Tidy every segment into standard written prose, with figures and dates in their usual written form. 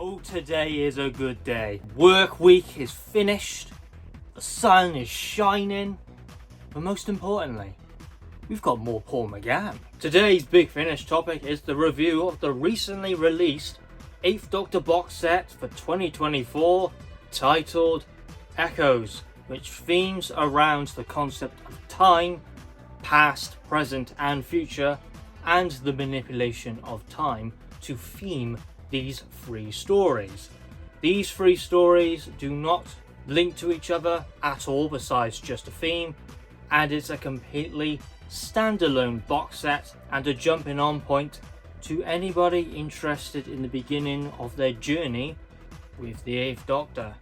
Oh, today is a good day. Work week is finished, the sun is shining, but most importantly, we've got more Paul McGann. Today's Big Finish topic is the review of the recently released 8th Doctor box set for 2024, titled Echoes, which themes around the concept of time, past, present and future, and the manipulation of time to theme these three stories. These three stories do not link to each other at all besides just a theme, and it's a completely standalone box set and a jumping on point to anybody interested in the beginning of their journey with the 8th Doctor.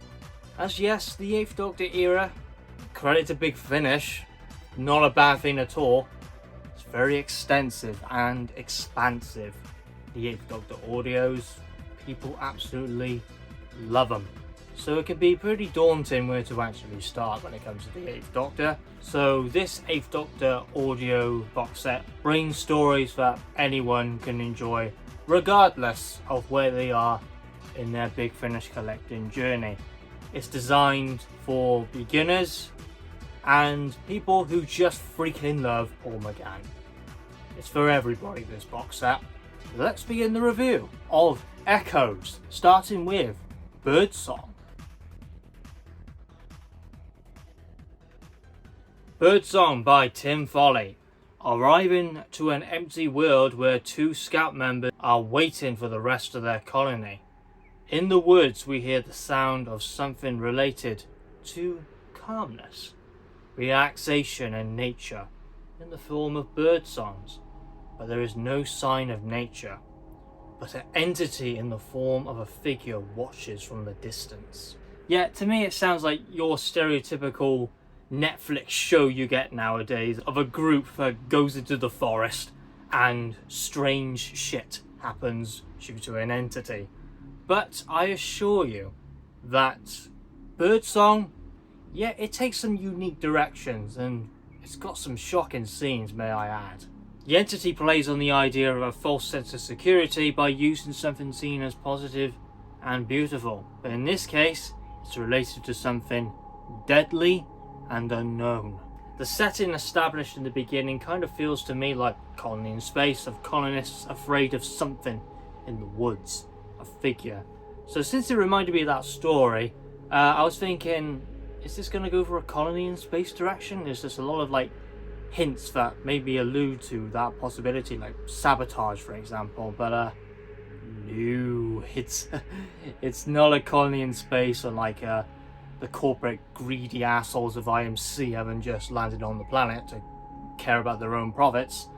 As yes, the 8th Doctor era, credit to Big Finish, not a bad thing at all. It's very extensive and expansive. The 8th Doctor audios, people absolutely love them. So it can be pretty daunting where to actually start when it comes to the 8th Doctor. So this 8th Doctor audio box set brings stories that anyone can enjoy regardless of where they are in their Big Finish collecting journey. It's designed for beginners and people who just freaking love Paul McGann. It's for everybody, this box set. Let's begin the review of Echoes, starting with Birdsong. Birdsong by Tim Foley. Arriving to an empty world where two scout members are waiting for the rest of their colony. In the woods we hear the sound of something related to calmness, relaxation and nature in the form of bird songs, but there is no sign of nature, but an entity in the form of a figure watches from the distance. Yeah, to me it sounds like your stereotypical Netflix show you get nowadays of a group that goes into the forest and strange shit happens due to an entity. But I assure you that Birdsong, yeah, it takes some unique directions and it's got some shocking scenes, may I add. The entity plays on the idea of a false sense of security by using something seen as positive and beautiful. But in this case, it's related to something deadly and unknown. The setting established in the beginning kind of feels to me like Colony in Space, of colonists afraid of something in the woods, a figure. So since it reminded me of that story, I was thinking, is this going to go for a Colony in Space direction? There's just a lot of like hints that maybe allude to that possibility, like sabotage for example, but no, it's not a Colony in Space, or like the corporate greedy assholes of IMC haven't just landed on the planet to care about their own profits.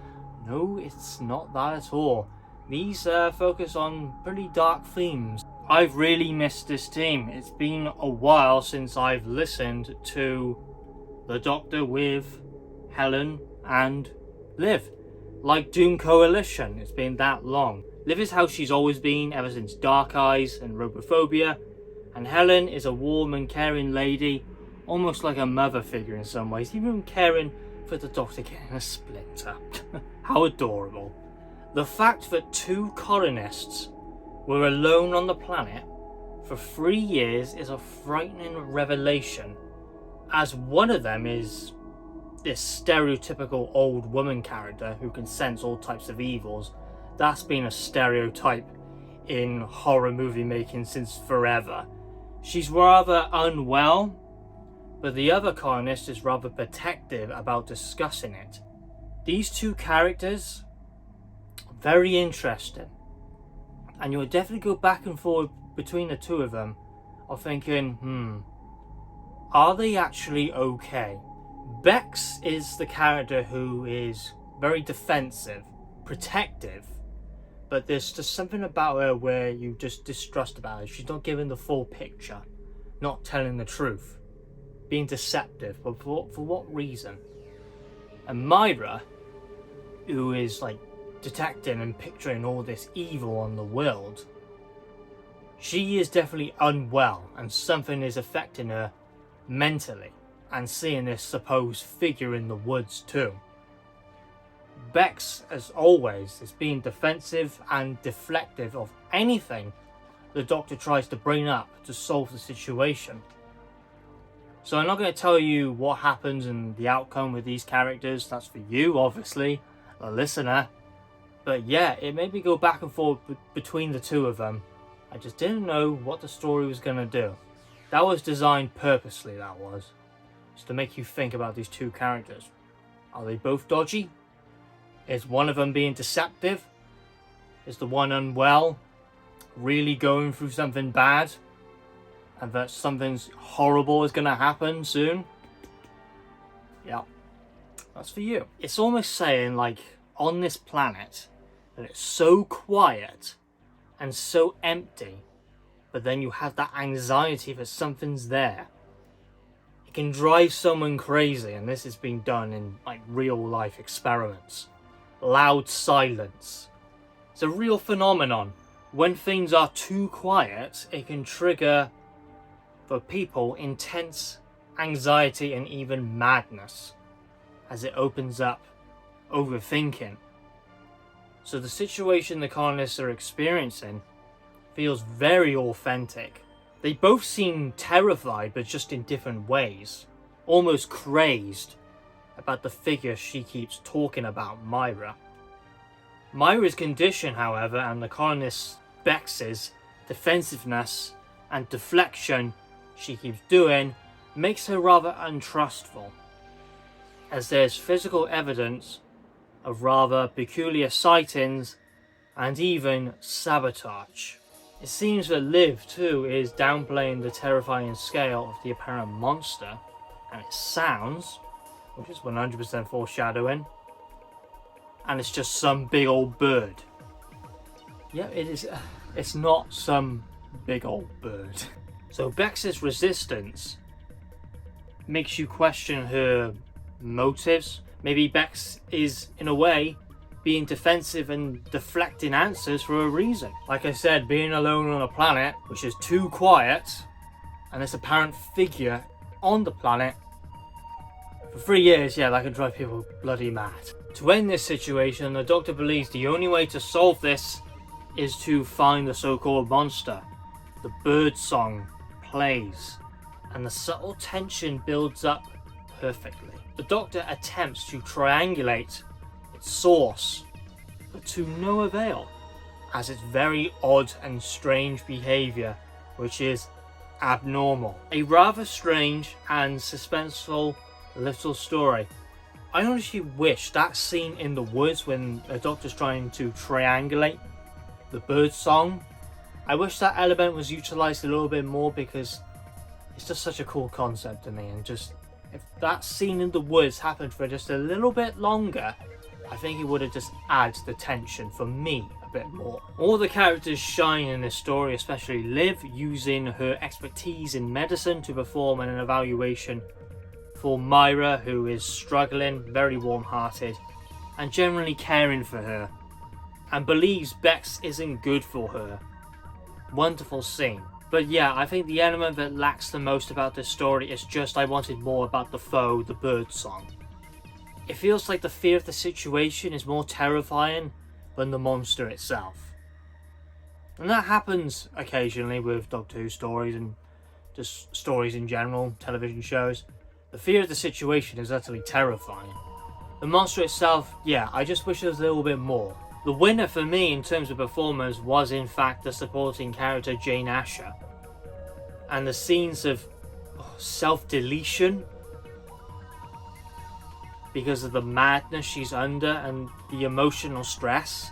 No, it's not that at all. These focus on pretty dark themes. I've really missed this team. It's been a while since I've listened to the Doctor with Helen and Liv. Like Doom Coalition, it's been that long. Liv is how she's always been ever since Dark Eyes and Robophobia, and Helen is a warm and caring lady, almost like a mother figure in some ways, even caring for the Doctor getting a splinter. How adorable. The fact that two colonists were alone on the planet for 3 years is a frightening revelation, as one of them is this stereotypical old woman character who can sense all types of evils. That's been a stereotype in horror movie making since forever. She's rather unwell, but the other colonist is rather protective about discussing it. These two characters, very interesting, and you'll definitely go back and forth between the two of them of thinking, are they actually okay? Bex is the character who is very defensive, protective, but there's just something about her where you just distrust about her. She's not giving the full picture, not telling the truth, being deceptive, but for what reason? And Myra, who is like detecting and picturing all this evil on the world, she is definitely unwell and something is affecting her mentally, and seeing this supposed figure in the woods too. Bex, as always, is being defensive and deflective of anything the Doctor tries to bring up to solve the situation. So I'm not going to tell you what happens and the outcome with these characters. That's for you, obviously, the listener. But yeah, it made me go back and forth between the two of them. I just didn't know what the story was going to do. That was designed purposely, that was. Just to make you think about these two characters. Are they both dodgy? Is one of them being deceptive? Is the one unwell? Really going through something bad? And that something's horrible is going to happen soon? Yeah, that's for you. It's almost saying, like, on this planet, that it's so quiet and so empty, but then you have that anxiety that something's there. It can drive someone crazy, and this has been done in, like, real life experiments. Loud silence. It's a real phenomenon. When things are too quiet, it can trigger, for people, intense anxiety and even madness, as it opens up overthinking. So the situation the colonists are experiencing feels very authentic. They both seem terrified, but just in different ways. Almost crazed about the figure she keeps talking about, Myra. Myra's condition, however, and the colonists' Bex's defensiveness and deflection she keeps doing makes her rather untrustful, as there's physical evidence of rather peculiar sightings and even sabotage. It seems that Liv too is downplaying the terrifying scale of the apparent monster and its sounds, which is 100% foreshadowing, and it's just some big old bird. Yeah, it is. It's not some big old bird. So Bex's resistance makes you question her motives. Maybe Bex is, in a way, being defensive and deflecting answers for a reason. Like I said, being alone on a planet which is too quiet, and this apparent figure on the planet for 3 years, yeah, that can drive people bloody mad. To end this situation, the Doctor believes the only way to solve this is to find the so-called monster. The bird song plays, and the subtle tension builds up perfectly. The Doctor attempts to triangulate its source, but to no avail, as its very odd and strange behaviour, which is abnormal. A rather strange and suspenseful little story. I honestly wish that scene in the woods when the Doctor's trying to triangulate the bird song, I wish that element was utilised a little bit more, because it's just such a cool concept to me, and just if that scene in the woods happened for just a little bit longer, I think it would have just added the tension for me a bit more. All the characters shine in this story, especially Liv, using her expertise in medicine to perform an evaluation for Myra, who is struggling, very warm-hearted, and generally caring for her, and believes Bex isn't good for her. Wonderful scene. But yeah, I think the element that lacks the most about this story is just I wanted more about the foe, the bird song. It feels like the fear of the situation is more terrifying than the monster itself. And that happens occasionally with Doctor Who stories and just stories in general, television shows. The fear of the situation is utterly terrifying. The monster itself, yeah, I just wish there was a little bit more. The winner for me in terms of performance was in fact the supporting character Jane Asher. And the scenes of self-deletion because of the madness she's under and the emotional stress.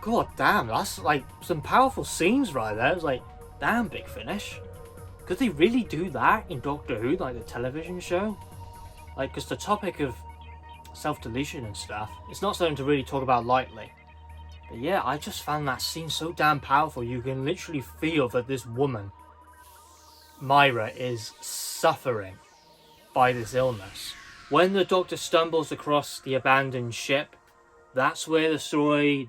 God damn, that's like some powerful scenes right there. It's like, damn, Big Finish. Could they really do that in Doctor Who, like the television show? Like, because the topic of self-deletion and stuff, it's not something to really talk about lightly. But yeah, I just found that scene so damn powerful. You can literally feel that this woman, Myra, is suffering by this illness. When the Doctor stumbles across the abandoned ship, that's where the story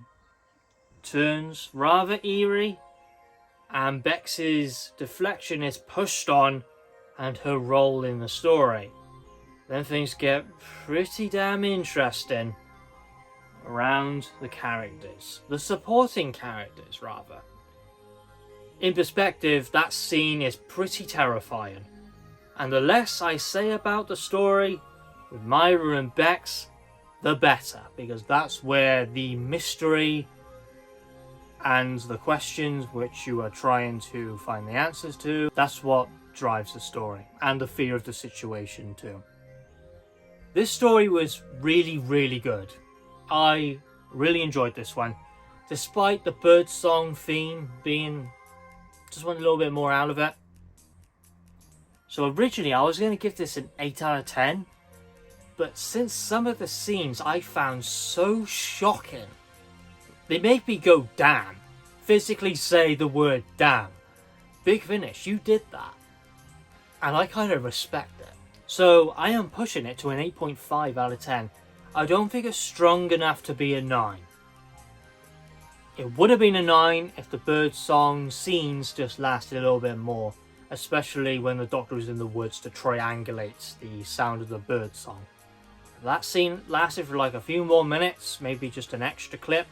turns rather eerie, and Bex's deflection is pushed on and her role in the story. Then things get pretty damn interesting around the characters. The supporting characters, rather. In perspective, that scene is pretty terrifying. And the less I say about the story with Myra and Bex, the better, because that's where the mystery and the questions which you are trying to find the answers to, that's what drives the story, and the fear of the situation too. This story was really, really good. I really enjoyed this one, despite the birdsong theme being just want a little bit more out of it. So originally I was going to give this an 8 out of 10, but since some of the scenes I found so shocking, they make me go damn. Physically say the word damn. Big Finish, you did that. And I kind of respect it. So I am pushing it to an 8.5 out of 10. I don't think it's strong enough to be a 9. It would have been a 9 if the birdsong scenes just lasted a little bit more, especially when the Doctor was in the woods to triangulate the sound of the birdsong. If that scene lasted for like a few more minutes, maybe just an extra clip,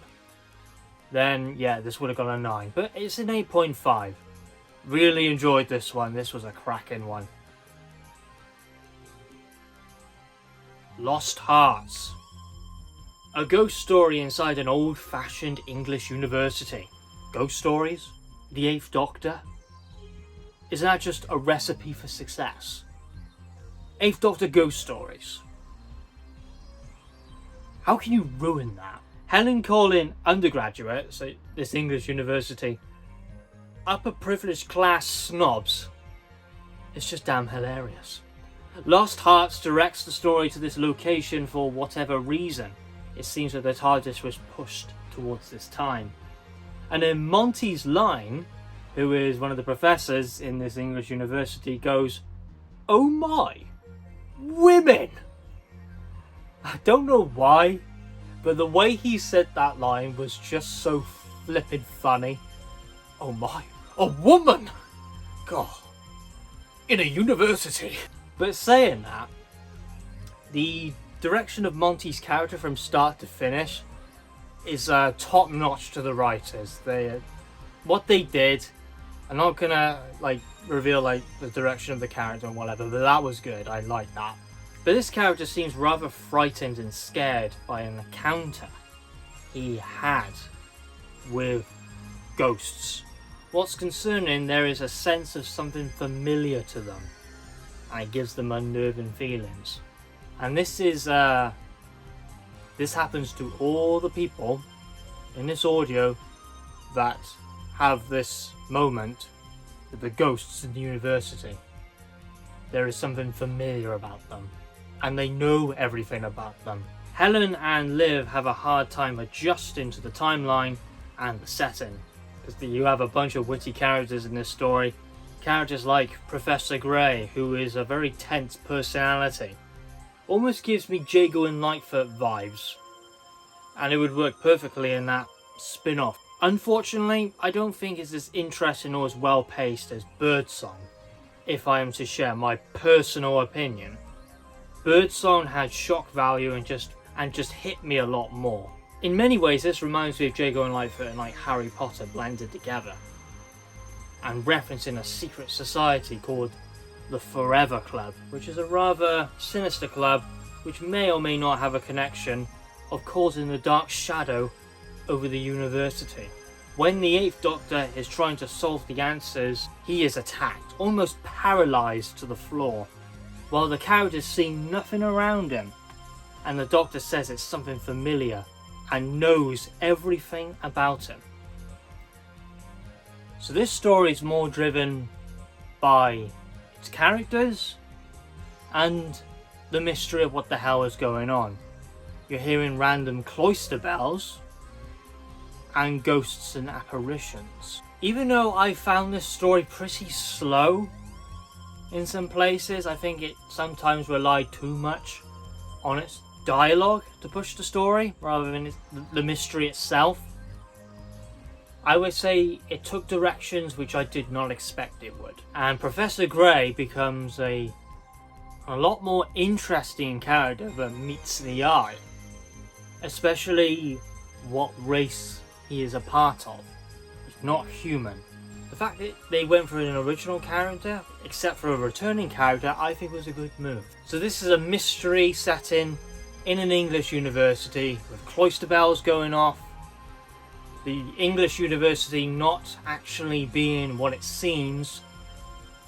then yeah, this would have got a 9. But it's an 8.5. Really enjoyed this one. This was a cracking one. Lost Hearts. A ghost story inside an old-fashioned English university. Ghost stories? The Eighth Doctor? Isn't that just a recipe for success? Eighth Doctor ghost stories. How can you ruin that? Helen calling undergraduates at this English university upper privileged class snobs. It's just damn hilarious. Lost Hearts directs the story to this location for whatever reason. It seems that the TARDIS was pushed towards this time. And then Monty's line, who is one of the professors in this English university, goes, "Oh my, women!" I don't know why, but the way he said that line was just so flippin' funny. Oh my, a woman! God, in a university. But saying that, the direction of Monty's character from start to finish is top notch to the writers. What they did, I'm not gonna reveal the direction of the character and whatever, but that was good. I like that. But this character seems rather frightened and scared by an encounter he had with ghosts. What's concerning, there is a sense of something familiar to them, and it gives them unnerving feelings. And this happens to all the people in this audio that have this moment with the ghosts in the university. There is something familiar about them, and they know everything about them. Helen and Liv have a hard time adjusting to the timeline and the setting, because you have a bunch of witty characters in this story. Characters like Professor Grey, who is a very tense personality. Almost gives me Jago and Lightfoot vibes, and it would work perfectly in that spin-off. Unfortunately, I don't think it's as interesting or as well paced as Birdsong, if I am to share my personal opinion. Birdsong had shock value and just hit me a lot more. In many ways, this reminds me of Jago and Lightfoot and Harry Potter blended together, and referencing a secret society called the Forever Club, which is a rather sinister club which may or may not have a connection of causing the dark shadow over the university. When the Eighth Doctor is trying to solve the answers, he is attacked, almost paralysed to the floor, while the characters see nothing around him, and the Doctor says it's something familiar and knows everything about him. So this story is more driven by its characters and the mystery of what the hell is going on. You're hearing random cloister bells and ghosts and apparitions. Even though I found this story pretty slow in some places, I think it sometimes relied too much on its dialogue to push the story rather than the mystery itself. I would say it took directions which I did not expect it would. And Professor Grey becomes a lot more interesting character that meets the eye. Especially what race he is a part of. He's not human. The fact that they went for an original character, except for a returning character, I think was a good move. So this is a mystery setting in an English university with cloister bells going off. The English university not actually being what it seems,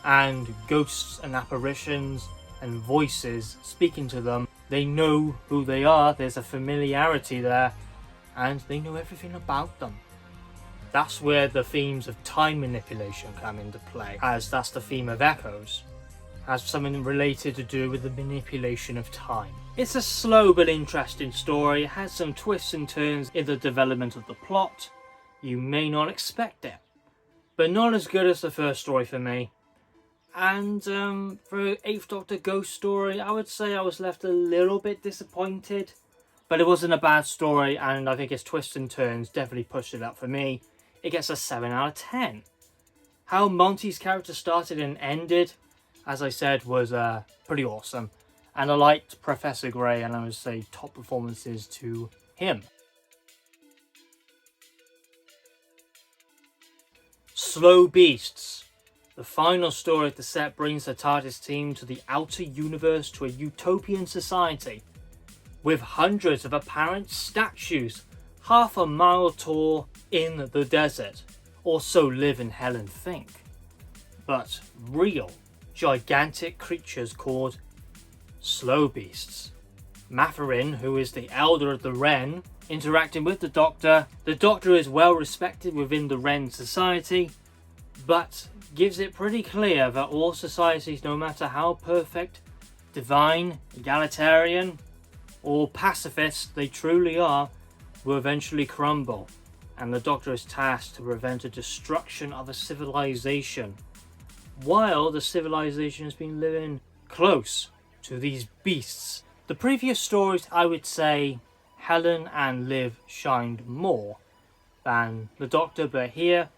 and ghosts and apparitions and voices speaking to them. They know who they are, there's a familiarity there, and they know everything about them. That's where the themes of time manipulation come into play, as that's the theme of Echoes. Has something related to do with the manipulation of time. It's a slow but interesting story. It has some twists and turns in the development of the plot. You may not expect it, but not as good as the first story for me. And for 8th Doctor Ghost Story, I would say I was left a little bit disappointed, but it wasn't a bad story, and I think its twists and turns definitely pushed it up for me. It gets a 7 out of 10. How Monty's character started and ended, as I said, was pretty awesome. And I liked Professor Grey, and I would say top performances to him. Slow Beasts. The final story of the set brings the TARDIS team to the outer universe, to a utopian society with hundreds of apparent statues half a mile tall in the desert, or so Liv and Helen think. But real, gigantic creatures called Slow Beasts. Matherin, who is the elder of the Wren, interacting with the Doctor. The Doctor is well respected within the Wren society, but gives it pretty clear that all societies, no matter how perfect, divine, egalitarian, or pacifist they truly are, will eventually crumble, and the Doctor is tasked to prevent the destruction of a civilization, while the civilization has been living close to these beasts. The previous stories, I would say Helen and Liv shined more than the Doctor, but here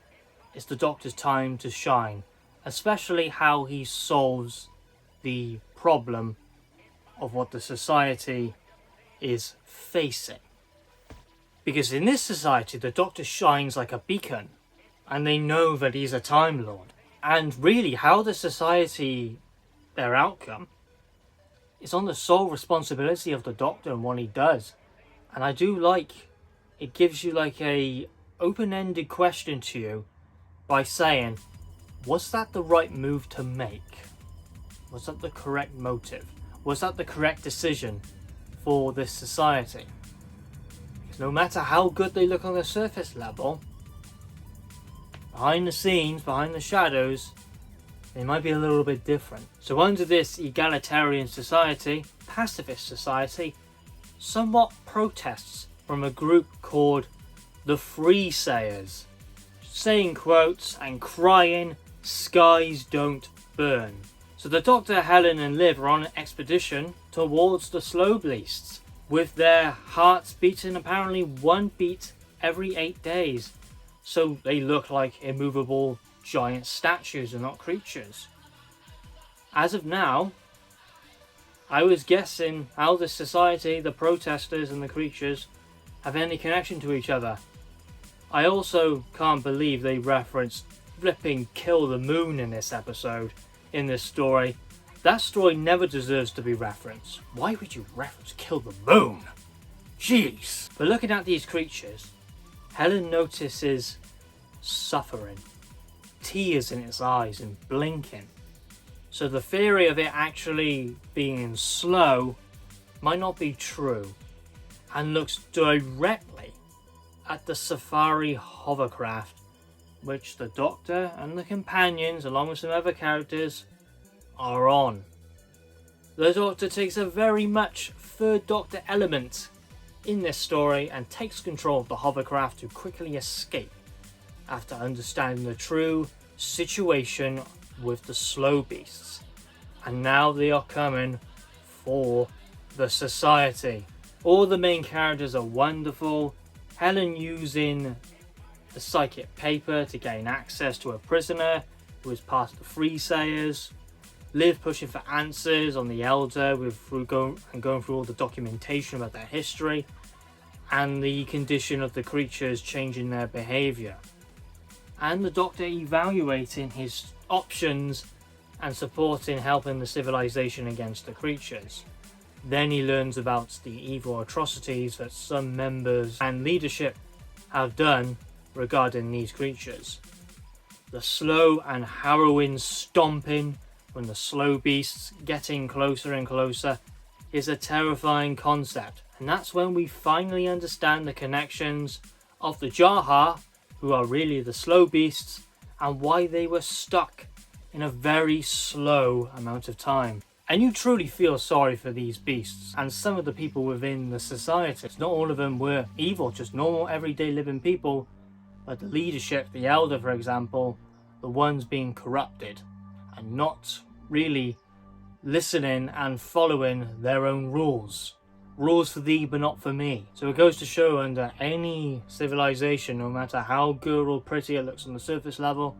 it's the Doctor's time to shine, especially how he solves the problem of what the society is facing. Because in this society, the Doctor shines like a beacon, and they know that he's a Time Lord. And really, how the society, their outcome, is on the sole responsibility of the Doctor and what he does. And I do like, it gives you like a open-ended question to you by saying, was that the right move to make? Was that the correct motive? Was that the correct decision for this society? No matter how good they look on the surface level, behind the scenes, behind the shadows, they might be a little bit different. So under this egalitarian society, pacifist society, somewhat protests from a group called the Freesayers, saying quotes and crying, "Skies don't burn." So the Doctor, Helen and Liv are on an expedition towards the Slow Beasts, with their hearts beating apparently one beat every 8 days. So they look like immovable giant statues and not creatures. As of now, I was guessing how the society, the protesters and the creatures have any connection to each other. I also can't believe they referenced flipping Kill the Moon in this episode, in this story. That story never deserves to be referenced. Why would you reference Kill the Moon? Jeez. But looking at these creatures, Helen notices suffering, tears in its eyes and blinking. So the theory of it actually being slow might not be true, and looks directly at the Safari hovercraft, which the Doctor and the companions, along with some other characters, are on. The Doctor takes a very much Third Doctor element in this story and takes control of the hovercraft to quickly escape after understanding the true situation with the Slow Beasts. And now they are coming for the society. All the main characters are wonderful. Helen using the psychic paper to gain access to a prisoner who is part of the Freesayers. Liv pushing for answers on the Elder going through all the documentation about their history and the condition of the creatures changing their behaviour. and the Doctor evaluating his options and supporting helping the civilization against the creatures. Then he learns about the evil atrocities that some members and leadership have done regarding these creatures. The slow and harrowing stomping when the slow beasts getting closer and closer is a terrifying concept, and that's when we finally understand the connections of the Jaha, who are really the slow beasts, and why they were stuck in a very slow amount of time. And you truly feel sorry for these beasts and some of the people within the society. Not all of them were evil, just normal everyday living people, but the leadership, the elder for example, the ones being corrupted and not really listening and following their own rules. Rules for thee but not for me. So it goes to show, under any civilization, no matter how good or pretty it looks on the surface level,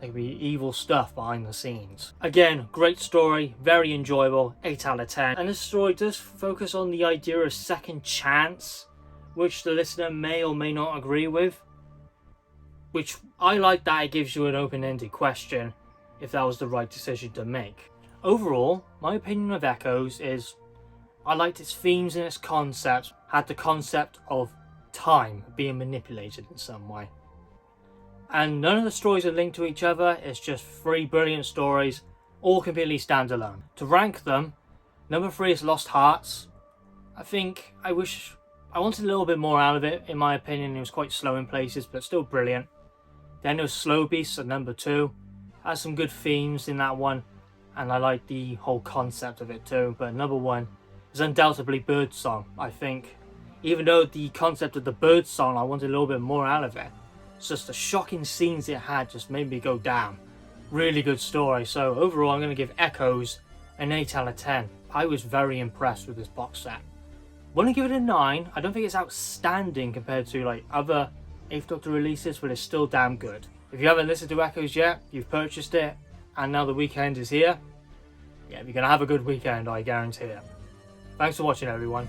there can be evil stuff behind the scenes. Again, great story, very enjoyable, 8 out of 10. And this story does focus on the idea of second chance, which the listener may or may not agree with. Which I like that it gives you an open-ended question if that was the right decision to make. Overall, my opinion of Echoes is I liked its themes and its concepts. Had the concept of time being manipulated in some way. And none of the stories are linked to each other. It's just 3 brilliant stories, all completely standalone. To rank them, number 3 is Lost Hearts. I think I wanted a little bit more out of it, in my opinion. It was quite slow in places, but still brilliant. Then there was Slow Beasts at number 2. Has some good themes in that one, and I like the whole concept of it too. But number 1 is undoubtedly Birdsong. I think, even though the concept of the birdsong, I wanted a little bit more out of it. It's just the shocking scenes it had just made me go down. Really good story. So overall, I'm going to give Echoes an 8 out of 10. I was very impressed with this box set. Want to give it a 9. I don't think it's outstanding compared to like other 8th Doctor releases, but it's still damn good. If you haven't listened to Echoes yet, you've purchased it, and now the weekend is here. Yeah, you're going to have a good weekend, I guarantee it. Thanks for watching, everyone.